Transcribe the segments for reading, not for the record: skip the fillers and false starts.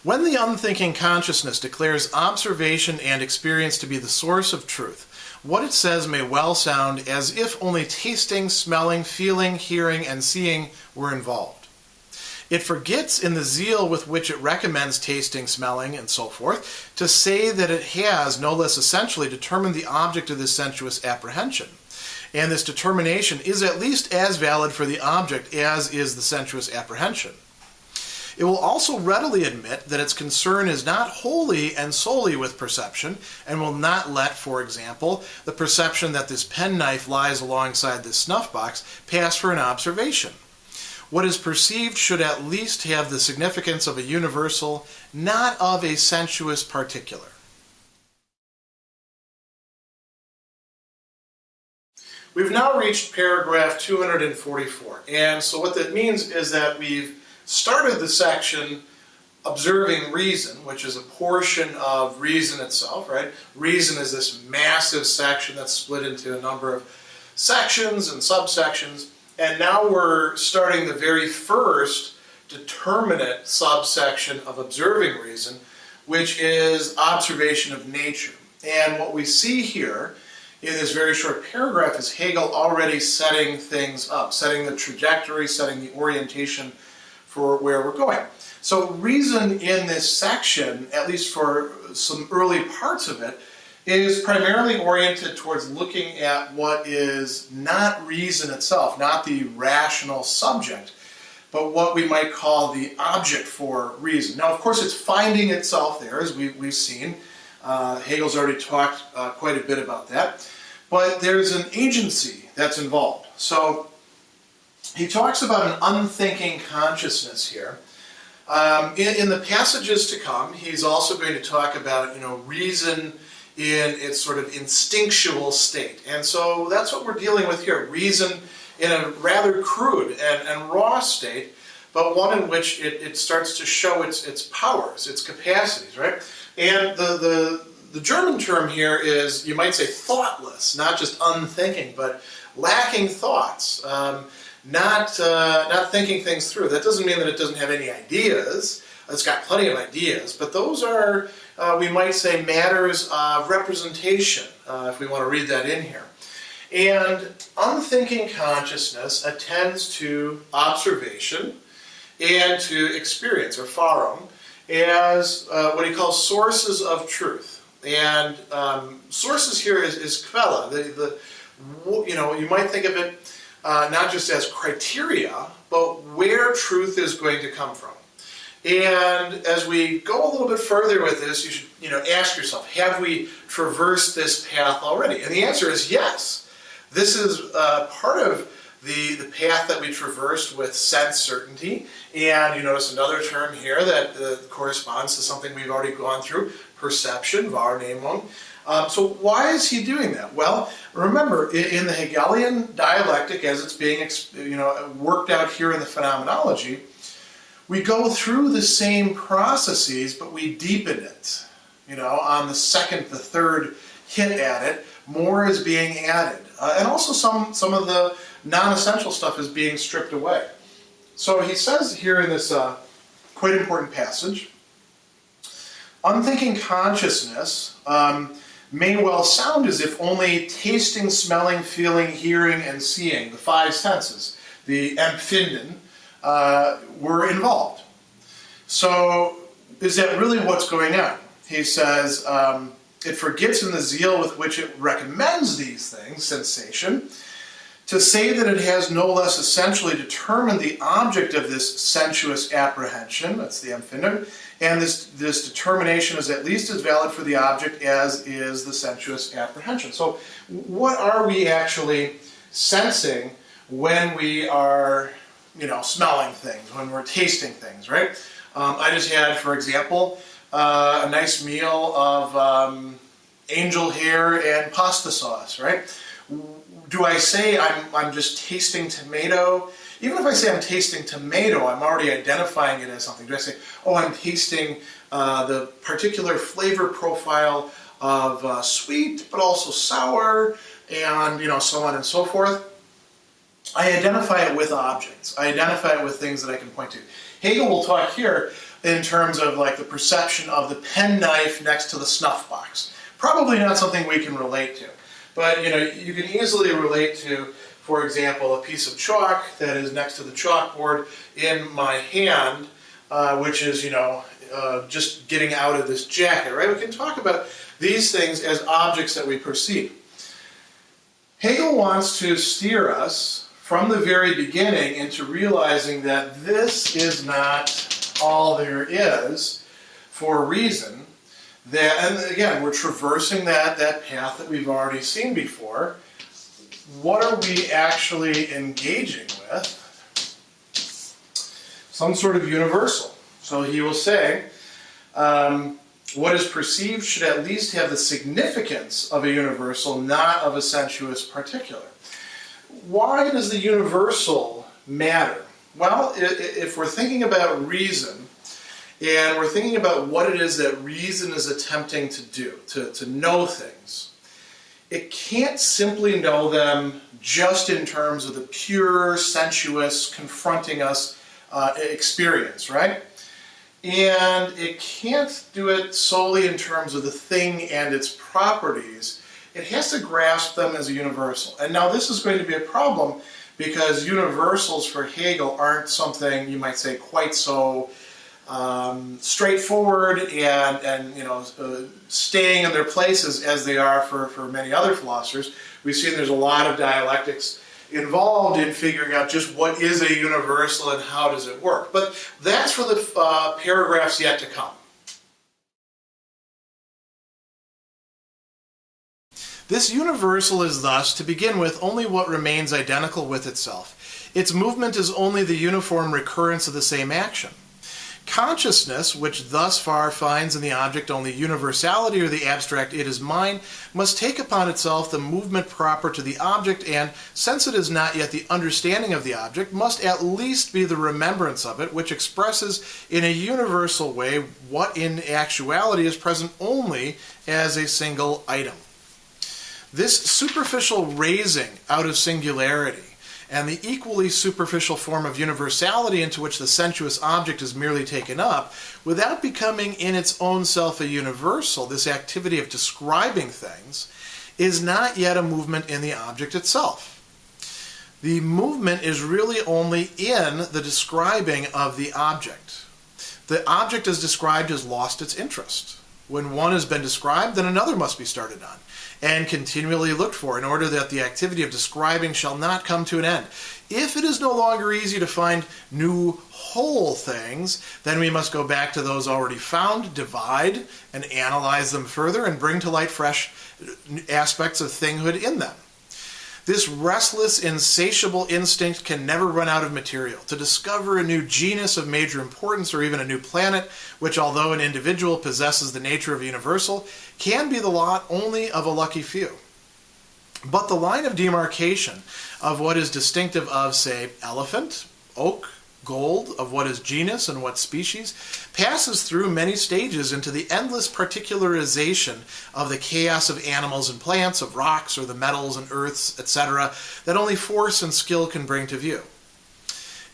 When the unthinking consciousness declares observation and experience to be the source of truth, what it says may well sound as if only tasting, smelling, feeling, hearing, and seeing were involved. It forgets, in the zeal with which it recommends tasting, smelling, and so forth, to say that it has, no less essentially, determined the object of this sensuous apprehension. And this determination is at least as valid for the object as is the sensuous apprehension. It will also readily admit that its concern is not wholly and solely with perception, and will not let, for example, the perception that this penknife lies alongside this snuff box pass for an observation. What is perceived should at least have the significance of a universal, not of a sensuous particular. We've now reached paragraph 244, and so what that means is that we've started the section observing reason, which is a portion of reason itself, right? Reason is this massive section that's split into a number of sections and subsections, and now we're starting the very first determinate subsection of observing reason, which is observation of nature. And what we see here in this very short paragraph is Hegel already setting things up, setting the trajectory, setting the orientation for where we're going. So reason in this section, at least for some early parts of it, is primarily oriented towards looking at what is not reason itself, not the rational subject, but what we might call the object for reason. Now, of course, it's finding itself there, as we've seen. Hegel's already talked quite a bit about that. But there's an agency that's involved. So he talks about an unthinking consciousness here. In the passages to come, he's also going to talk about, reason in its sort of instinctual state. And so that's what we're dealing with here. Reason in a rather crude and raw state, but one in which it starts to show its powers, its capacities, right? And the German term here is, you might say, thoughtless, not just unthinking, but lacking thoughts, not thinking things through. That doesn't mean that it doesn't have any ideas. It's got plenty of ideas, but those are, we might say, matters of representation, if we want to read that in here. And unthinking consciousness attends to observation and to experience, or Erfahrung, as what he calls sources of truth. And sources here is Quelle. You might think of it not just as criteria, but where truth is going to come from. And as we go a little bit further with this, you should ask yourself, have we traversed this path already? And the answer is yes. This is part of the path that we traversed with sense certainty. And you notice another term here that corresponds to something we've already gone through, perception, Wahrnehmung. So why is he doing that? Well, remember, in the Hegelian dialectic, as it's being worked out here in the Phenomenology, we go through the same processes, but we deepen it. On the second, the third hit at it, more is being added. And also some of the non-essential stuff is being stripped away. So he says here in this quite important passage, unthinking consciousness may well sound as if only tasting, smelling, feeling, hearing, and seeing, the five senses, the Empfinden, were involved. So is that really what's going on? He says, it forgets in the zeal with which it recommends these things, sensation, to say that it has no less essentially determined the object of this sensuous apprehension, that's the Empfinden, and this determination is at least as valid for the object as is the sensuous apprehension. So what are we actually sensing when we are, smelling things, when we're tasting things, right? I just had, for example, a nice meal of angel hair and pasta sauce, right? Do I say I'm just tasting tomato? Even if I say I'm tasting tomato, I'm already identifying it as something. Do I say, oh, I'm tasting the particular flavor profile of sweet, but also sour, and so on and so forth? I identify it with objects. I identify it with things that I can point to. Hegel will talk here in terms of like the perception of the penknife next to the snuff box. Probably not something we can relate to. But you can easily relate to, for example, a piece of chalk that is next to the chalkboard in my hand, which is, just getting out of this jacket, right? We can talk about these things as objects that we perceive. Hegel wants to steer us from the very beginning into realizing that this is not all there is for reason. And again, we're traversing that path that we've already seen before. What are we actually engaging with? Some sort of universal. So he will say, what is perceived should at least have the significance of a universal, not of a sensuous particular. Why does the universal matter? Well, if we're thinking about reason, and we're thinking about what it is that reason is attempting to do, to know things, it can't simply know them just in terms of the pure, sensuous, confronting us experience, right? And it can't do it solely in terms of the thing and its properties. It has to grasp them as a universal. And now this is going to be a problem because universals for Hegel aren't something you might say quite so straightforward and staying in their places as they are for many other philosophers. We've seen there's a lot of dialectics involved in figuring out just what is a universal and how does it work. But that's for the paragraphs yet to come. This universal is thus, to begin with, only what remains identical with itself. Its movement is only the uniform recurrence of the same action. Consciousness, which thus far finds in the object only universality or the abstract it is mine, must take upon itself the movement proper to the object and, since it is not yet the understanding of the object, must at least be the remembrance of it, which expresses in a universal way what in actuality is present only as a single item. This superficial raising out of singularity and the equally superficial form of universality into which the sensuous object is merely taken up, without becoming in its own self a universal, this activity of describing things, is not yet a movement in the object itself. The movement is really only in the describing of the object. The object as described has lost its interest. When one has been described, then another must be started on and continually looked for in order that the activity of describing shall not come to an end. If it is no longer easy to find new whole things, then we must go back to those already found, divide, and analyze them further and bring to light fresh aspects of thinghood in them. This restless, insatiable instinct can never run out of material. To discover a new genus of major importance or even a new planet, which although an individual possesses the nature of a universal, can be the lot only of a lucky few. But the line of demarcation of what is distinctive of, say, elephant, oak, gold, of what is genus and what species, passes through many stages into the endless particularization of the chaos of animals and plants, of rocks or the metals and earths, etc., that only force and skill can bring to view.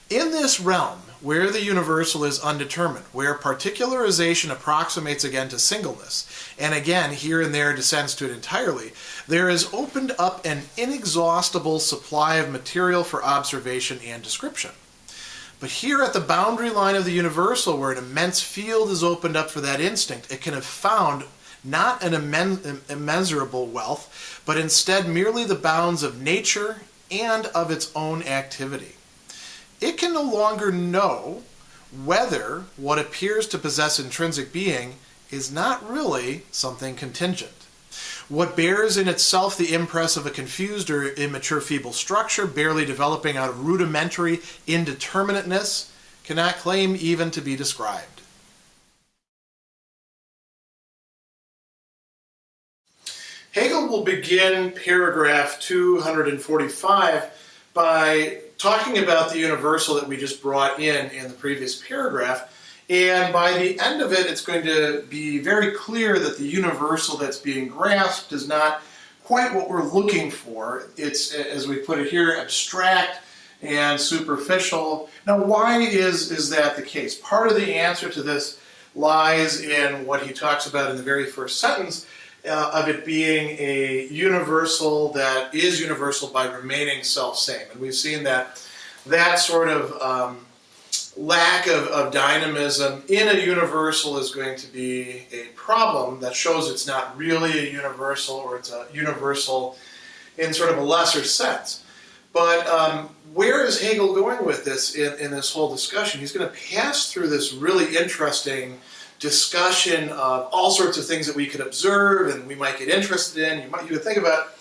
In this realm, where the universal is undetermined, where particularization approximates again to singleness, and again here and there descends to it entirely, there is opened up an inexhaustible supply of material for observation and description. But here at the boundary line of the universal, where an immense field is opened up for that instinct, it can have found not an immeasurable wealth, but instead merely the bounds of nature and of its own activity. It can no longer know whether what appears to possess intrinsic being is not really something contingent. What bears in itself the impress of a confused or immature feeble structure, barely developing out of rudimentary indeterminateness, cannot claim even to be described. Hegel will begin paragraph 245 by talking about the universal that we just brought in the previous paragraph. And by the end of it, it's going to be very clear that the universal that's being grasped is not quite what we're looking for. It's, as we put it here, abstract and superficial. Now, why is that the case? Part of the answer to this lies in what he talks about in the very first sentence of it being a universal that is universal by remaining self-same. And we've seen that sort of lack of dynamism in a universal is going to be a problem that shows it's not really a universal, or it's a universal in sort of a lesser sense. But where is Hegel going with this in this whole discussion? He's going to pass through this really interesting discussion of all sorts of things that we could observe and we might get interested in. You would think about,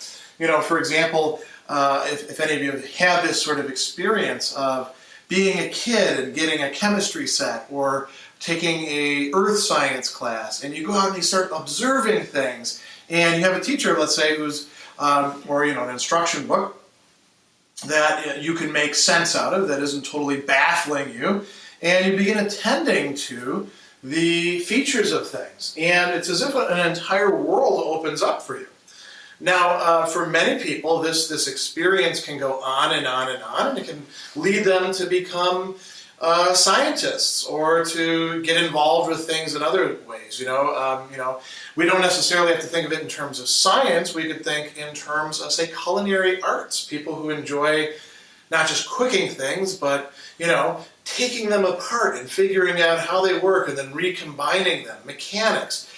for example, if any of you have had this sort of experience of being a kid and getting a chemistry set or taking a earth science class, and you go out and you start observing things, and you have a teacher, let's say, who's, or an instruction book that you can make sense out of, that isn't totally baffling you, and you begin attending to the features of things. And it's as if an entire world opens up for you. Now, for many people, this experience can go on and on and on, and it can lead them to become scientists or to get involved with things in other ways. We don't necessarily have to think of it in terms of science. We could think in terms of, say, culinary arts. People who enjoy not just cooking things, but taking them apart and figuring out how they work and then recombining them. Mechanics.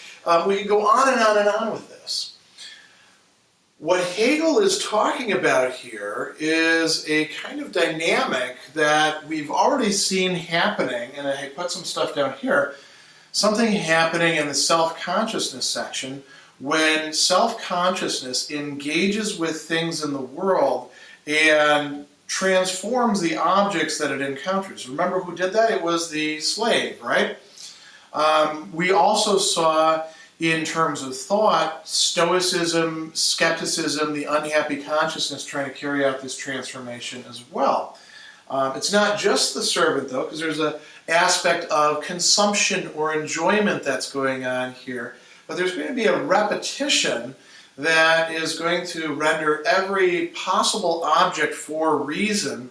We could go on and on and on with this. What Hegel is talking about here is a kind of dynamic that we've already seen happening, and I put some stuff down here, something happening in the self-consciousness section when self-consciousness engages with things in the world and transforms the objects that it encounters. Remember who did that? It was the slave, right? We also saw, in terms of thought, Stoicism, skepticism, the unhappy consciousness trying to carry out this transformation as well. It's not just the servant, though, because there's an aspect of consumption or enjoyment that's going on here. But there's going to be a repetition that is going to render every possible object for reason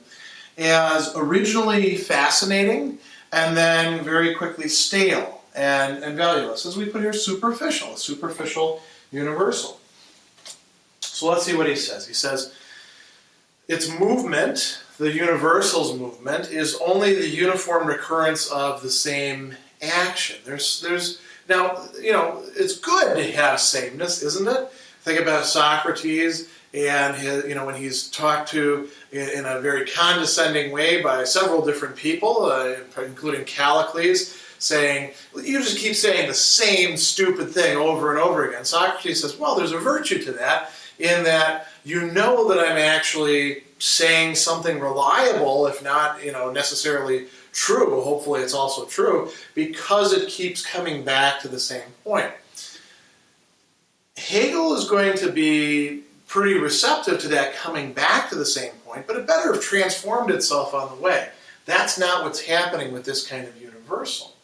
as originally fascinating and then very quickly stale and valueless. As we put here, superficial, a superficial universal. So let's see what he says. He says, its movement, the universal's movement, is only the uniform recurrence of the same action. Now, it's good to have sameness, isn't it? Think about Socrates and when he's talked to in a very condescending way by several different people, including Callicles, saying, you just keep saying the same stupid thing over and over again. Socrates says, well, there's a virtue to that, in that you know that I'm actually saying something reliable, if not necessarily true. Hopefully it's also true, because it keeps coming back to the same point. Hegel is going to be pretty receptive to that coming back to the same point, but it better have transformed itself on the way. That's not what's happening with this kind of universal.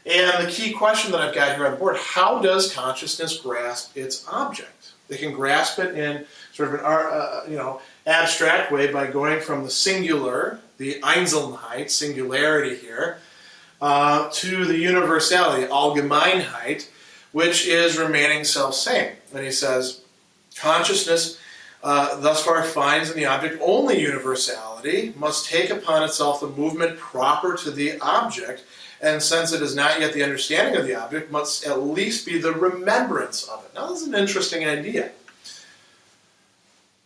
And the key question that I've got here on the board, how does consciousness grasp its object? They can grasp it in sort of an abstract way by going from the singular, the Einzelheit, singularity here, to the universality, Allgemeinheit, which is remaining self-same. And he says, consciousness thus far finds in the object only universality, must take upon itself the movement proper to the object, and since it is not yet the understanding of the object, must at least be the remembrance of it. Now, this is an interesting idea.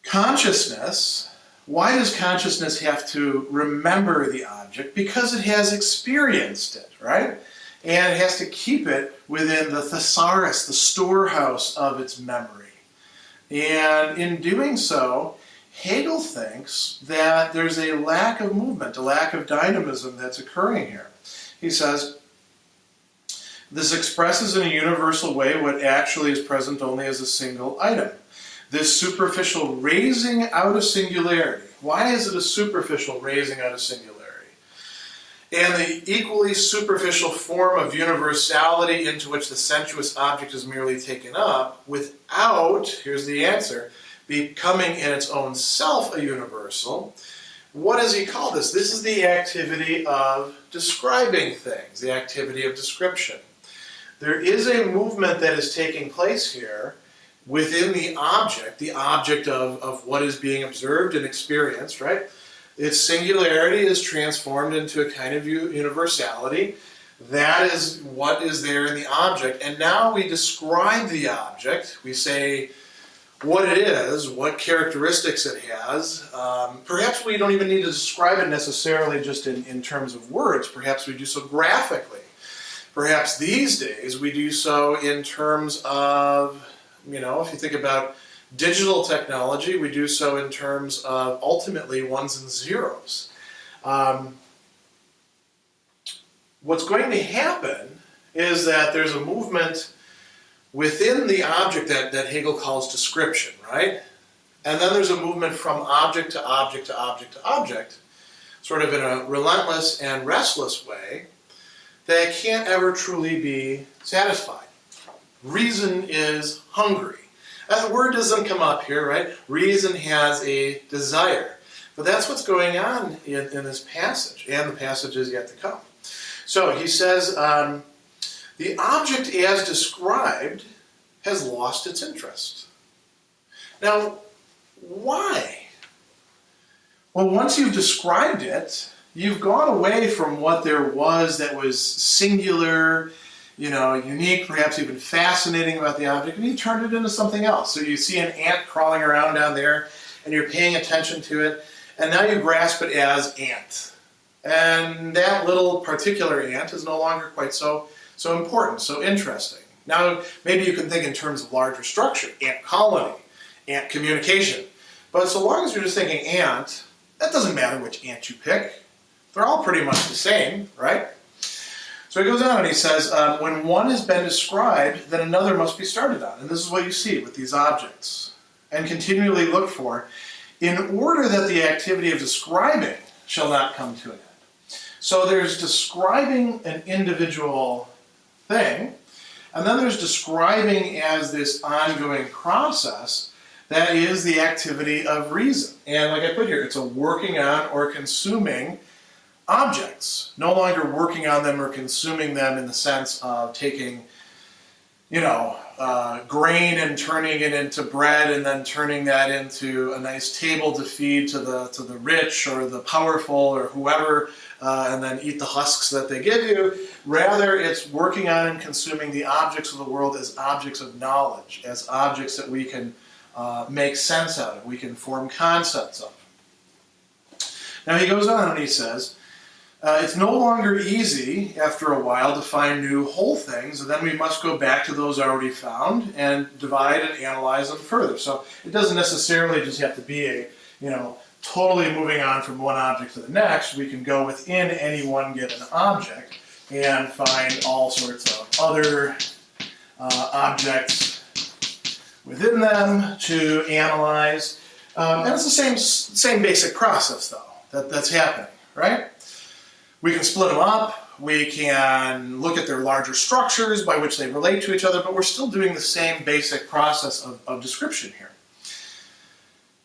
Consciousness, why does consciousness have to remember the object? Because it has experienced it, right? And it has to keep it within the thesaurus, the storehouse of its memory. And in doing so, Hegel thinks that there's a lack of movement, a lack of dynamism that's occurring here. He says, this expresses in a universal way what actually is present only as a single item. This superficial raising out of singularity. Why is it a superficial raising out of singularity? And the equally superficial form of universality into which the sensuous object is merely taken up, without, here's the answer, becoming in its own self a universal, What does he call this? This is the activity of describing things, the activity of description. There is a movement that is taking place here within the object of what is being observed and experienced, right? Its singularity is transformed into a kind of universality. That is what is there in the object. And now we describe the object. We say what it is, what characteristics it has. Perhaps we don't even need to describe it necessarily just in terms of words. Perhaps we do so graphically. Perhaps these days we do so in terms of, if you think about digital technology, we do so in terms of ultimately ones and zeros. What's going to happen is that there's a movement within the object that Hegel calls description, right? And then there's a movement from object to object to object to object, sort of in a relentless and restless way, that can't ever truly be satisfied. Reason is hungry. That word doesn't come up here, right? Reason has a desire. But that's what's going on in this passage, and the passage is yet to come. So he says, the object as described has lost its interest. Now, why? Well, once you've described it, you've gone away from what there was that was singular, unique, perhaps even fascinating about the object, and you turned it into something else. So you see an ant crawling around down there, and you're paying attention to it, and now you grasp it as ant. And that little particular ant is no longer quite so important, so interesting. Now, maybe you can think in terms of larger structure, ant colony, ant communication. But so long as you're just thinking ant, that doesn't matter which ant you pick. They're all pretty much the same, right? So he goes on and he says, when one has been described, then another must be started on. And this is what you see with these objects. And continually look for, in order that the activity of describing shall not come to an end. So there's describing an individual thing, and then there's describing as this ongoing process that is the activity of reason. And like I put here, it's a working on or consuming objects, no longer working on them or consuming them in the sense of taking, grain and turning it into bread and then turning that into a nice table to feed to the rich or the powerful or whoever, and then eat the husks that they give you. Rather, it's working on and consuming the objects of the world as objects of knowledge, as objects that we can make sense out of, we can form concepts of. Now he goes on and he says, it's no longer easy, after a while, to find new whole things, and then we must go back to those already found and divide and analyze them further. So it doesn't necessarily just have to be totally moving on from one object to the next. We can go within any one given object and find all sorts of other objects within them to analyze. And it's the same basic process, though, that's happening, right? We can split them up, we can look at their larger structures by which they relate to each other, but we're still doing the same basic process of description here.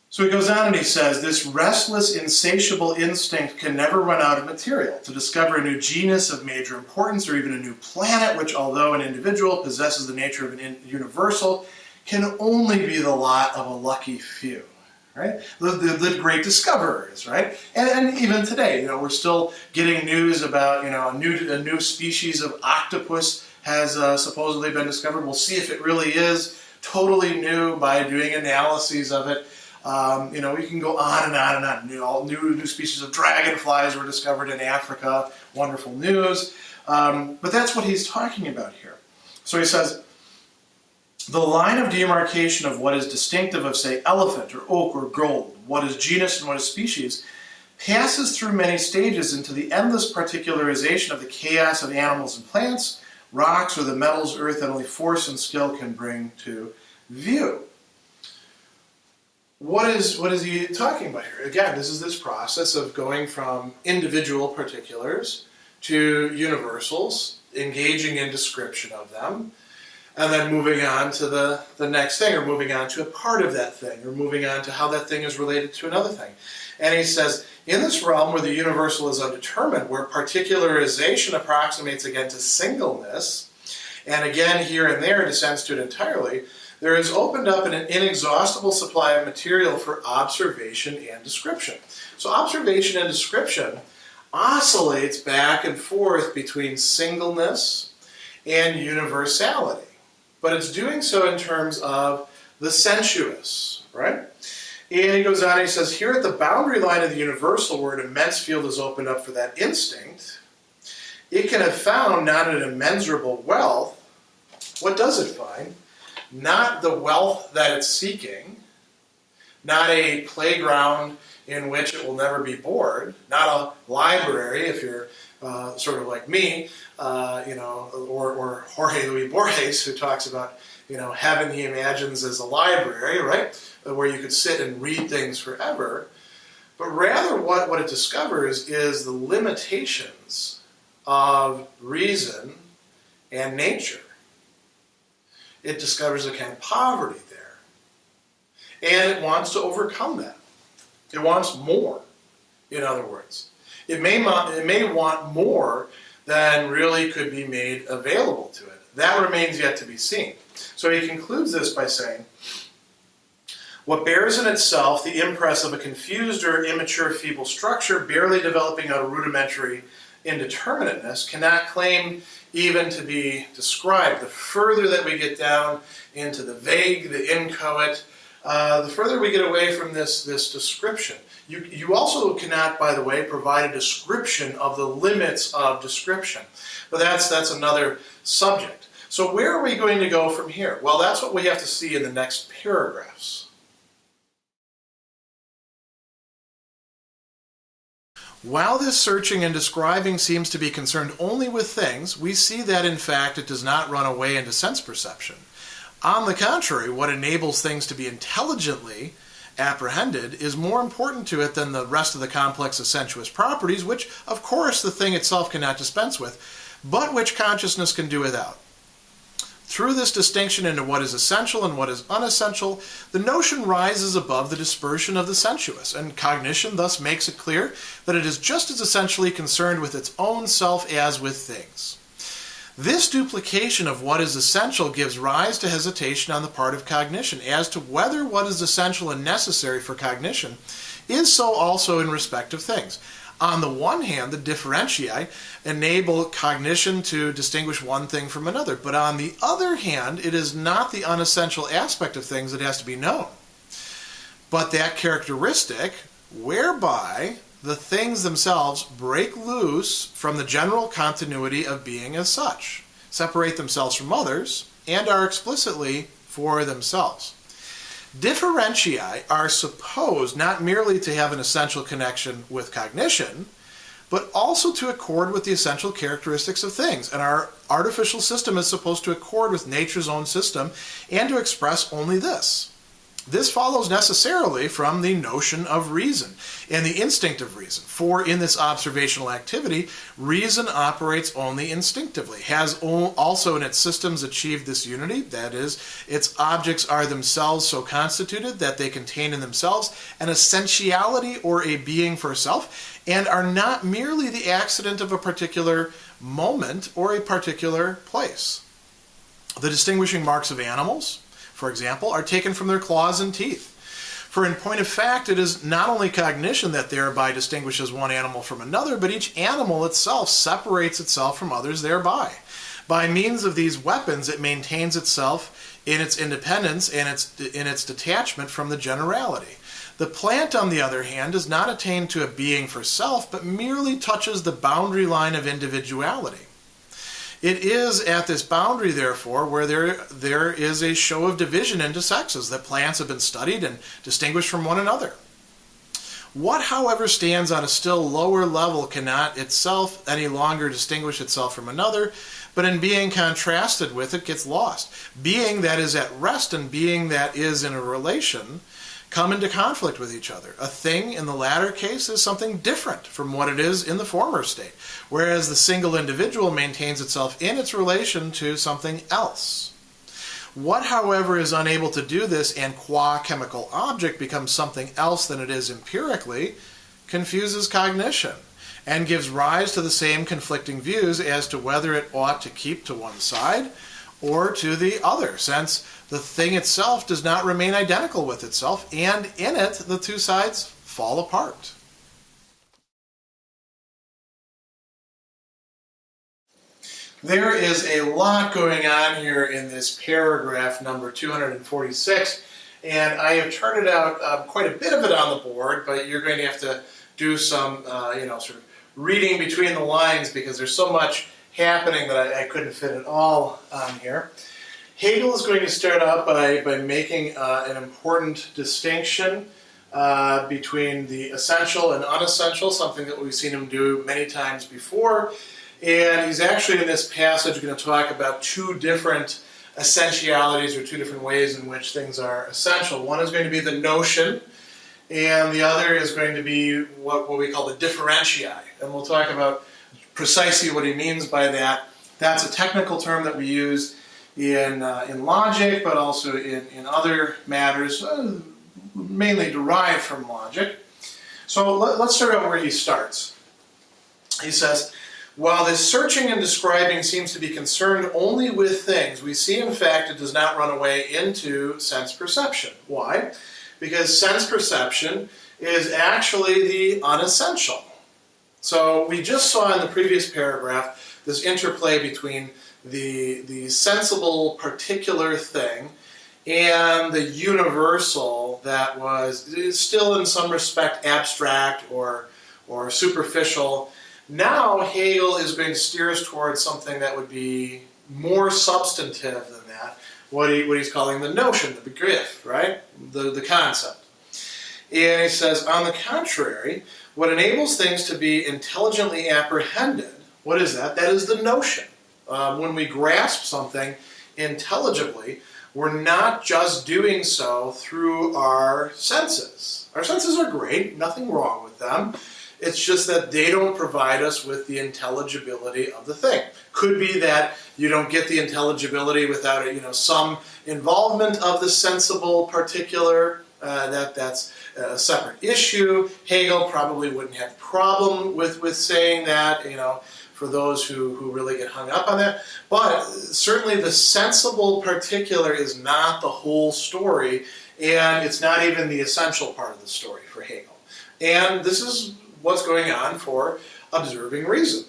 So he goes on and he says, this restless, insatiable instinct can never run out of material to discover a new genus of major importance or even a new planet, which, although an individual possesses the nature of an universal, can only be the lot of a lucky few. Right? The great discoverers, right? And even today, we're still getting news about, a new species of octopus has supposedly been discovered. We'll see if it really is totally new by doing analyses of it. We can go on and on and on. All new species of dragonflies were discovered in Africa. Wonderful news. But that's what he's talking about here. So he says, the line of demarcation of what is distinctive of, say, elephant or oak or gold, what is genus and what is species, passes through many stages into the endless particularization of the chaos of animals and plants, rocks, or the metals earth that only force and skill can bring to view. What is he talking about here? Again, this is this process of going from individual particulars to universals, engaging in description of them. and then moving on to the next thing, or moving on to a part of that thing, or moving on to how that thing is related to another thing. And he says, in this realm where the universal is undetermined, where particularization approximates again to singleness, and again here and there descends to it entirely, there is opened up an inexhaustible supply of material for observation and description. So observation and description oscillates back and forth between singleness and universality. But it's doing so in terms of the sensuous, right? And he goes on and he says, here at the boundary line of the universal, where an immense field is opened up for that instinct, it can have found not an immeasurable wealth. What does it find? Not the wealth that it's seeking, not a playground in which it will never be bored, not a library, if you're sort of like me, or Jorge Luis Borges, who talks about, heaven he imagines as a library, right, where you could sit and read things forever. But rather what it discovers is the limitations of reason and nature. It discovers a kind of poverty there. And it wants to overcome that. It wants more, in other words. It may want more than really could be made available to it. That remains yet to be seen. So he concludes this by saying, what bears in itself the impress of a confused or immature feeble structure barely developing out of rudimentary indeterminateness cannot claim even to be described. The further that we get down into the vague, the inchoate, the further we get away from this description. You also cannot, by the way, provide a description of the limits of description. But that's another subject. So where are we going to go from here? Well, that's what we have to see in the next paragraphs. While this searching and describing seems to be concerned only with things, we see that in fact it does not run away into sense perception. On the contrary, what enables things to be intelligently apprehended is more important to it than the rest of the complex of sensuous properties, which of course the thing itself cannot dispense with, but which consciousness can do without. Through this distinction into what is essential and what is unessential, the notion rises above the dispersion of the sensuous, and cognition thus makes it clear that it is just as essentially concerned with its own self as with things. This duplication of what is essential gives rise to hesitation on the part of cognition as to whether what is essential and necessary for cognition is so also in respect of things. On the one hand, the differentiae enable cognition to distinguish one thing from another, but on the other hand, it is not the unessential aspect of things that has to be known, but that characteristic whereby the things themselves break loose from the general continuity of being as such, separate themselves from others, and are explicitly for themselves. Differentiae are supposed not merely to have an essential connection with cognition, but also to accord with the essential characteristics of things. And our artificial system is supposed to accord with nature's own system and to express only this. This follows necessarily from the notion of reason and the instinct of reason. For in this observational activity, reason operates only instinctively, has also in its systems achieved this unity, that is, its objects are themselves so constituted that they contain in themselves an essentiality or a being for self, and are not merely the accident of a particular moment or a particular place. The distinguishing marks of animals, for example, are taken from their claws and teeth. For in point of fact, it is not only cognition that thereby distinguishes one animal from another, but each animal itself separates itself from others thereby. By means of these weapons, it maintains itself in its independence and in its detachment from the generality. The plant, on the other hand, does not attain to a being for self, but merely touches the boundary line of individuality. It is at this boundary, therefore, where there is a show of division into sexes, that plants have been studied and distinguished from one another. What, however, stands on a still lower level cannot itself any longer distinguish itself from another, but in being contrasted with it gets lost. Being that is at rest and being that is in a relation come into conflict with each other. A thing in the latter case is something different from what it is in the former state, whereas the single individual maintains itself in its relation to something else. What, however, is unable to do this and qua chemical object becomes something else than it is empirically, confuses cognition and gives rise to the same conflicting views as to whether it ought to keep to one side or to the other, since the thing itself does not remain identical with itself, and in it the two sides fall apart. There is a lot going on here in this paragraph number 246, and I have charted out quite a bit of it on the board, but you're going to have to do some sort of reading between the lines because there's so much happening that I couldn't fit it all on here. Hegel is going to start out by making an important distinction between the essential and unessential, something that we've seen him do many times before. And he's actually in this passage going to talk about two different essentialities, or two different ways in which things are essential. One is going to be the notion, and the other is going to be what we call the differentiate. And we'll talk about precisely what he means by that. That's a technical term that we use in logic, but also in other matters, mainly derived from logic. So let's start out where he starts. He says, while this searching and describing seems to be concerned only with things, we see in fact it does not run away into sense perception. Why? Because sense perception is actually the unessential. So we just saw in the previous paragraph this interplay between the sensible particular thing and the universal that is still in some respect abstract or superficial. Now Hegel is going to steer us towards something that would be more substantive than that, what he's calling the notion, the Begriff, right? The concept. And he says, on the contrary, what enables things to be intelligently apprehended, what is that? That is the notion. When we grasp something intelligibly, we're not just doing so through our senses. Our senses are great, nothing wrong with them. It's just that they don't provide us with the intelligibility of the thing. Could be that you don't get the intelligibility without some involvement of the sensible particular. That's a separate issue. Hegel probably wouldn't have a problem with saying that, for those who really get hung up on that. But certainly the sensible particular is not the whole story, and it's not even the essential part of the story for Hegel. And this is what's going on for observing reason.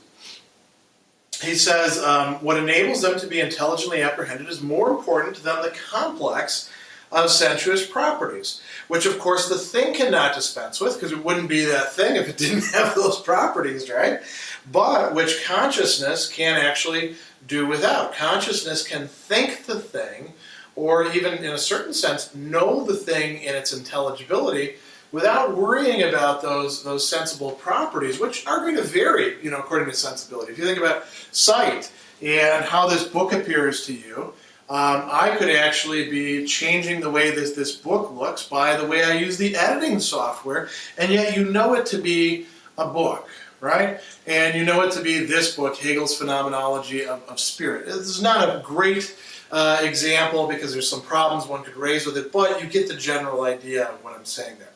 He says, what enables them to be intelligently apprehended is more important than the complex of sensuous properties, which of course the thing cannot dispense with, because it wouldn't be that thing if it didn't have those properties, right? But which consciousness can actually do without. Consciousness can think the thing, or even in a certain sense, know the thing in its intelligibility, without worrying about those sensible properties, which are going to vary, according to sensibility. If you think about sight and how this book appears to you, I could actually be changing the way this book looks by the way I use the editing software, and yet you know it to be a book, right? And you know it to be this book, Hegel's Phenomenology of Spirit. This is not a great example because there's some problems one could raise with it, but you get the general idea of what I'm saying there.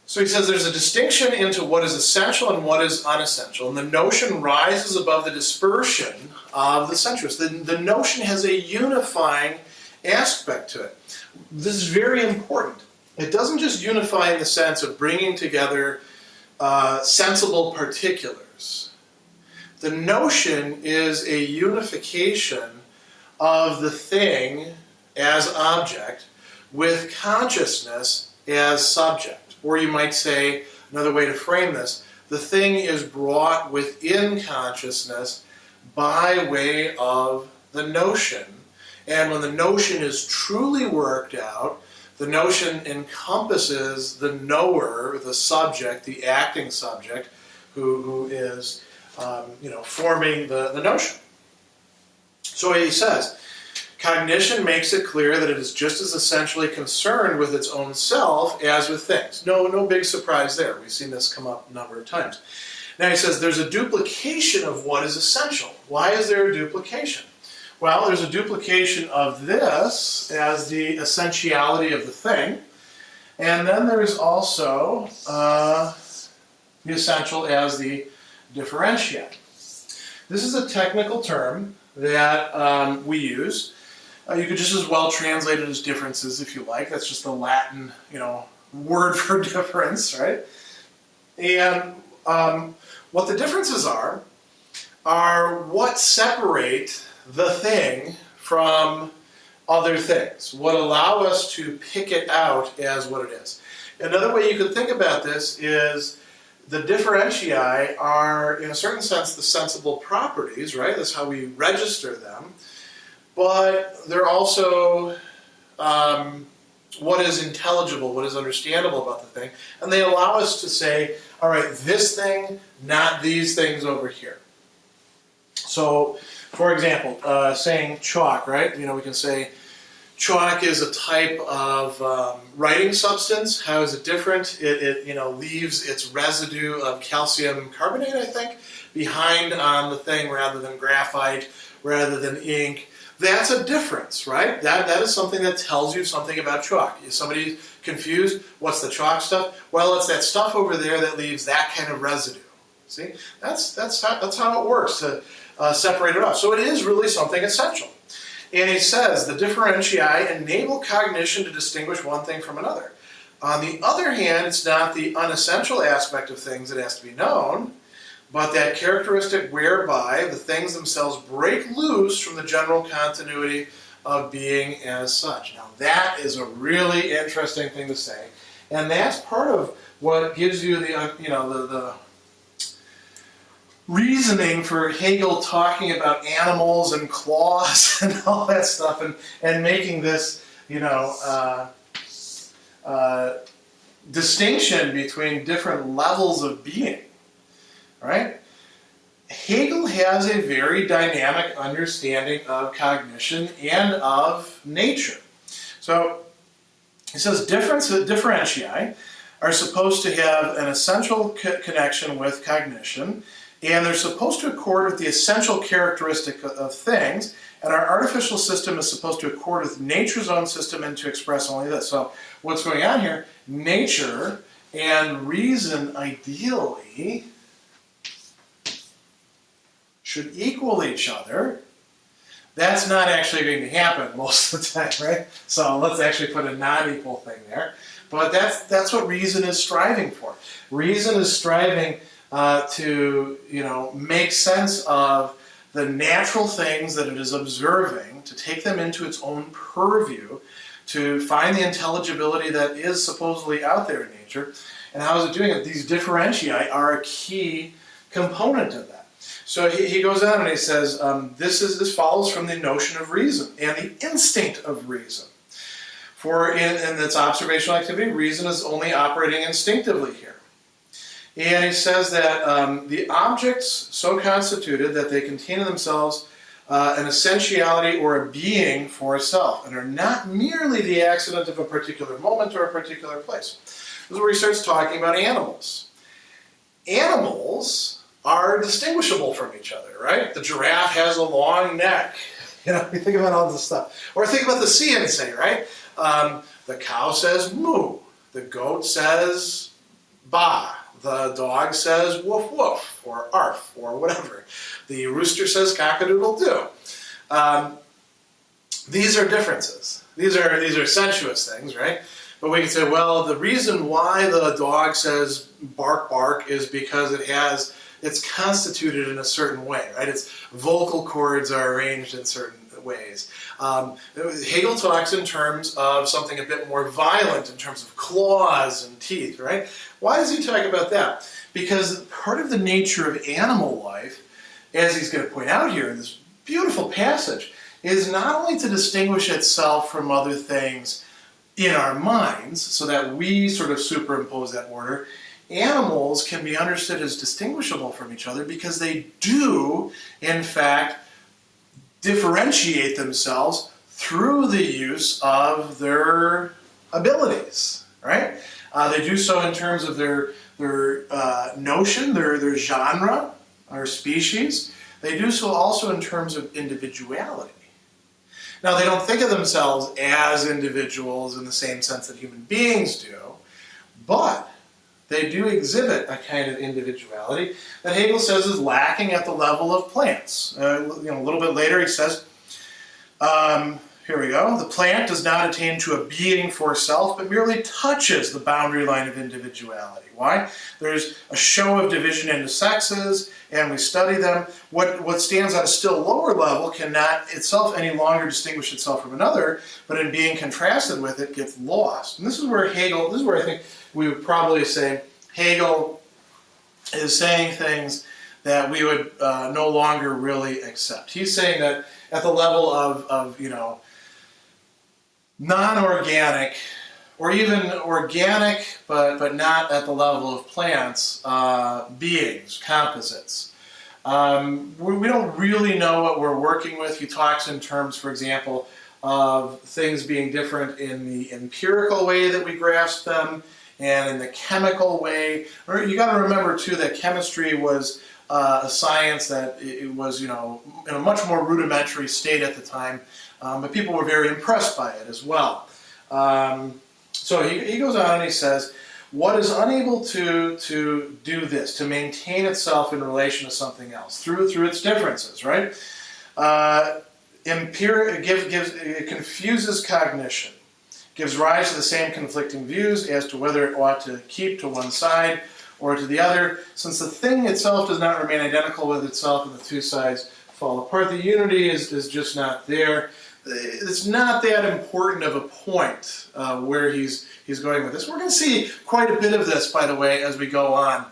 So he says there's a distinction into what is essential and what is unessential, and the notion rises above the dispersion of the sensuous. The notion has a unifying aspect to it. This is very important. It doesn't just unify in the sense of bringing together sensible particulars. The notion is a unification of the thing as object with consciousness as subject. Or you might say, another way to frame this, the thing is brought within consciousness by way of the notion. And when the notion is truly worked out, the notion encompasses the knower, the subject, the acting subject, who is forming the notion. So he says, cognition makes it clear that it is just as essentially concerned with its own self as with things. No big surprise there. We've seen this come up a number of times. Now he says there's a duplication of what is essential. Why is there a duplication? Well, there's a duplication of this as the essentiality of the thing. And then there's also the essential as the differentiate. This is a technical term that we use. You could just as well translate it as differences if you like. That's just the Latin, word for difference, right? And what the differences are what separate the thing from other things, what allow us to pick it out as what it is. Another way you could think about this is the differentiae are, in a certain sense, the sensible properties, right? That's how we register them. But they're also what is intelligible, what is understandable about the thing. And they allow us to say, all right, this thing, not these things over here. So, for example, saying chalk, right? We can say chalk is a type of writing substance. How is it different? It leaves its residue of calcium carbonate, I think, behind on the thing rather than graphite, rather than ink. That's a difference, right? That is something that tells you something about chalk. Is somebody confused? What's the chalk stuff? Well, it's that stuff over there that leaves that kind of residue. See, that's how it works to separate it off. So it is really something essential. And he says the differentiae enable cognition to distinguish one thing from another. On the other hand, it's not the unessential aspect of things that has to be known, but that characteristic whereby the things themselves break loose from the general continuity of being as such. Now that is a really interesting thing to say, and that's part of what gives you the reasoning for Hegel talking about animals and claws and all that stuff, and making this distinction between different levels of being. Right? Hegel has a very dynamic understanding of cognition and of nature. So he says differentiae are supposed to have an essential connection with cognition, and they're supposed to accord with the essential characteristic of things, and our artificial system is supposed to accord with nature's own system and to express only this. So what's going on here? Nature and reason ideally should equal each other. That's not actually going to happen most of the time, right? So let's actually put a non-equal thing there. But that's what reason is striving for. Reason is striving to make sense of the natural things that it is observing, to take them into its own purview, to find the intelligibility that is supposedly out there in nature. And how is it doing it? These differentiae are a key component of that. So he goes on and he says, this follows from the notion of reason and the instinct of reason. For in its observational activity, reason is only operating instinctively here. And he says that the objects so constituted that they contain in themselves an essentiality or a being for a self, and are not merely the accident of a particular moment or a particular place. This is where he starts talking about animals. Animals are distinguishable from each other, right? The giraffe has a long neck. You think about all this stuff. Or think about the sea and say, right? The cow says moo. The goat says ba. The dog says woof woof, or arf, or whatever. The rooster says cock-a-doodle-doo. These are differences. These are sensuous things, right? But we can say, well, the reason why the dog says bark bark is because it's constituted in a certain way, right? Its vocal cords are arranged in certain ways. Hegel talks in terms of something a bit more violent, in terms of claws and teeth, right? Why does he talk about that? Because part of the nature of animal life, as he's going to point out here in this beautiful passage, is not only to distinguish itself from other things in our minds, so that we sort of superimpose that order. Animals can be understood as distinguishable from each other because they do, in fact, differentiate themselves through the use of their abilities, right? They do so in terms of their notion, their genre, or species. They do so also in terms of individuality, Now, they don't think of themselves as individuals in the same sense that human beings do, but they do exhibit a kind of individuality that Hegel says is lacking at the level of plants. A little bit later he says, here we go, the plant does not attain to a being for self, but merely touches the boundary line of individuality. Why? There's a show of division into sexes, and we study them. What stands on a still lower level cannot itself any longer distinguish itself from another, but in being contrasted with it gets lost. And this is where I think we would probably say Hegel is saying things that we would no longer really accept. He's saying that at the level of non-organic, or even organic, but not at the level of plants, beings, composites. We don't really know what we're working with. He talks in terms, for example, of things being different in the empirical way that we grasp them, and in the chemical way. You got to remember too that chemistry was a science that it was, in a much more rudimentary state at the time, but people were very impressed by it as well. So he goes on and he says, what is unable to do this, to maintain itself in relation to something else through its differences, right? It confuses cognition, gives rise to the same conflicting views as to whether it ought to keep to one side or to the other. Since the thing itself does not remain identical with itself and the two sides fall apart, the unity is just not there. It's not that important of a point where he's going with this. We're going to see quite a bit of this, by the way, as we go on.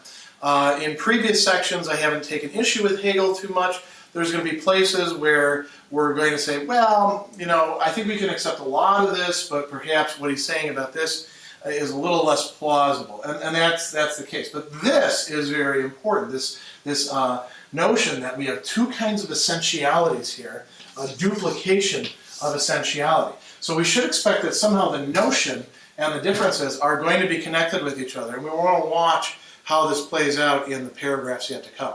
In previous sections, I haven't taken issue with Hegel too much. There's going to be places where we're going to say, well, I think we can accept a lot of this, but perhaps what he's saying about this is a little less plausible. And that's the case. But this is very important, this notion that we have two kinds of essentialities here, a duplication of essentiality. So we should expect that somehow the notion and the differences are going to be connected with each other, and we want to watch how this plays out in the paragraphs yet to come.